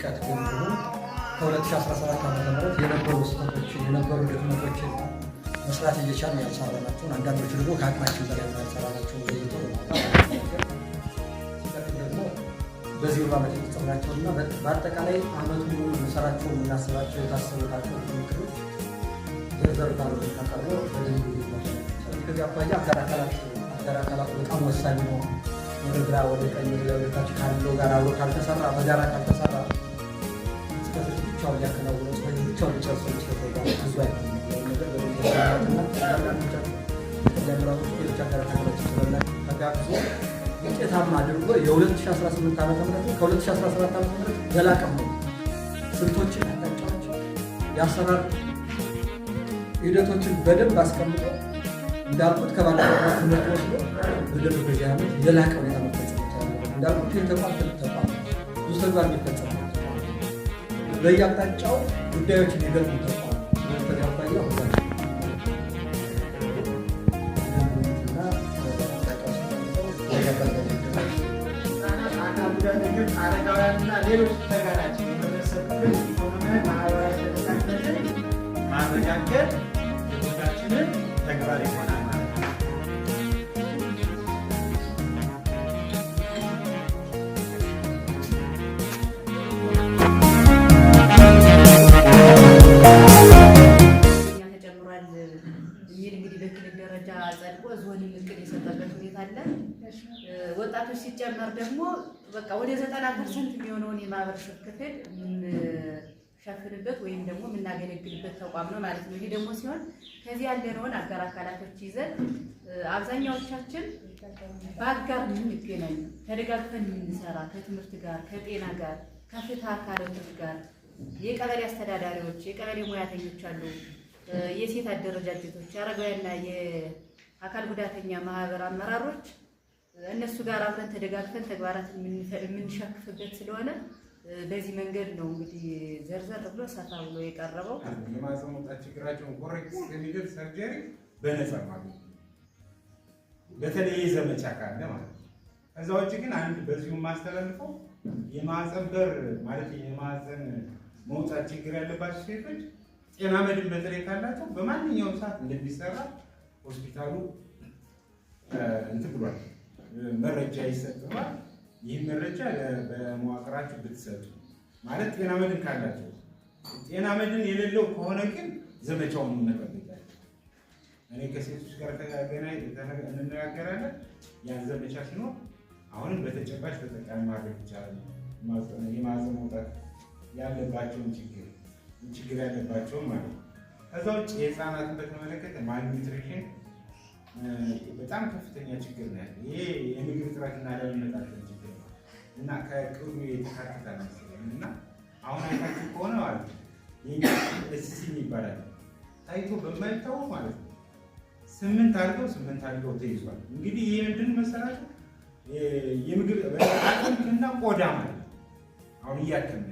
ልቀት ገምግሞ ከ2017 ዓ.ም የነበሩ ስህተቶችን የነበሩ ድክመቶችን መስራት እየቻልን ያልሰራናቸውን አንዳንዶቹ ደግሞ ከአቅማችን በላይ ያልሰራናቸውን ለይቶ ደግሞ በዚህ ዓመት የተጠናቸውና በአጠቃላይ ዓመቱ የምንሰራቸው የምናስባቸው የታሰቡታቸው ምክሮች ዝርዝር ባለው ተቀርቦ በደንብ ከዚህ አኳያ አጋር አካላት በጣም ወሳኝ ነው። ወደ ግራ ወደ ቀኝ ለወደታች ካለው ጋር አብሮ ካልተሰራ በጋራ ካልተሰራ ስህተቶች ብቻውን ሊያከናውኑ ብቻውን ሊጨርሱ ይችላል። ብዙ አይነት ነገር ሌሎች አጋር አካሎች ተጋግዞ ውጤታማ አድርጎ የ2018 ዓ.ም ከ2017 ዓ.ም ዘላቀም ነው ስልቶችን አቅጣጫዎችን የአሰራር ሂደቶችን በደንብ አስቀምጦ እንዳልኩት ከባለፈው ትምህርት ወስዶ በደንብ በዚህ ዓመት የላቀ ሁኔታ መፈጸም ይቻላል። እንዳልኩት የተቋም ተቋም ብዙ ተግባር የሚፈጸም በየአቅጣጫው ጉዳዮችን የገቡ ተቋም ተጋባያ ሁላ አረጋውያንና ሌሎች ተጋላጭ የህብረተሰብ ኢኮኖሚያዊ ማህበራዊ ተጠቃሚነትን ማረጋገጥ የቦታችንን ተግባር ይሆናል ማለት ነው። ተጨምሯል የሚል እንግዲህ በክልል ደረጃ ጸድቆ ዞን እቅድ የሰጠበት ሁኔታ አለ። ወጣቶች ሲጨመር ደግሞ በቃ ወደ 90% የሚሆነውን የማህበረሰብ ክፍል የምንሸፍንበት ወይም ደግሞ የምናገለግልበት ተቋም ነው ማለት ነው። ይህ ደግሞ ሲሆን ከዚህ ያለነውን አጋር አካላቶች ይዘን አብዛኛዎቻችን በአጋር የምንገናኝ ተደጋግፈን የምንሰራ ከትምህርት ጋር ከጤና ጋር ከፍትህ አካላቶች ጋር የቀበሌ አስተዳዳሪዎች፣ የቀበሌ ሙያተኞች አሉ፣ የሴት አደረጃጀቶች፣ የአረጋውያንና የአካል ጉዳተኛ ማህበር አመራሮች እነሱ ጋር አብረን ተደጋግፈን ተግባራትን የምንሸክፍበት ስለሆነ በዚህ መንገድ ነው እንግዲህ ዘርዘር ብሎ ሰፋ ብሎ የቀረበው። የማህፀን መውጣት ችግራቸውን ኮሬክት የሚደርስ ሰርጀሪ በነፃ ማግኘት በተለይ ዘመቻ ካለ ማለት ነው። ከዛ ውጭ ግን አንድ በዚሁ ማስተላልፈው የማህፀን በር ማለት የማህፀን መውጣት ችግር ያለባቸው ሴቶች ጤና መድን በተለይ ካላቸው በማንኛውም ሰዓት እንደሚሰራ ሆስፒታሉ እንትን ብሏል። መረጃ ይሰጥቷል። ይህ መረጃ በመዋቅራችሁ ብትሰጡ ማለት ጤና መድን ካላቸው። ጤና መድን የሌለው ከሆነ ግን ዘመቻውን እንጠብቃለን። እኔ ከሴቶች ጋር እንነጋገራለን። ያን ዘመቻ ሲኖር አሁንም በተጨባጭ ተጠቃሚ ማድረግ ይቻላል። የማህፀን መውጣት ያለባቸውን ችግር ያለባቸውን ማለት ነው። ከዛ ውጭ የህፃናትን በተመለከተ ማልኒውትሪሽን በጣም ከፍተኛ ችግር ነው ያለው። ይሄ የምግብ እጥረትና ያለመመጣጠን ችግር ነው እና ከቅዱ የተካተተ መሰለኝ እና አሁን አይታችሁ ከሆነ ማለት ነው የኛ ኤስሲ ይባላል ታይቶ በማይታወቅ ማለት ነው 8 አድርገው ተይዟል። እንግዲህ ይሄ ምንድን መሰላችሁ የምግብ አጥንትና ቆዳ ማለት ነው አሁን እያከመ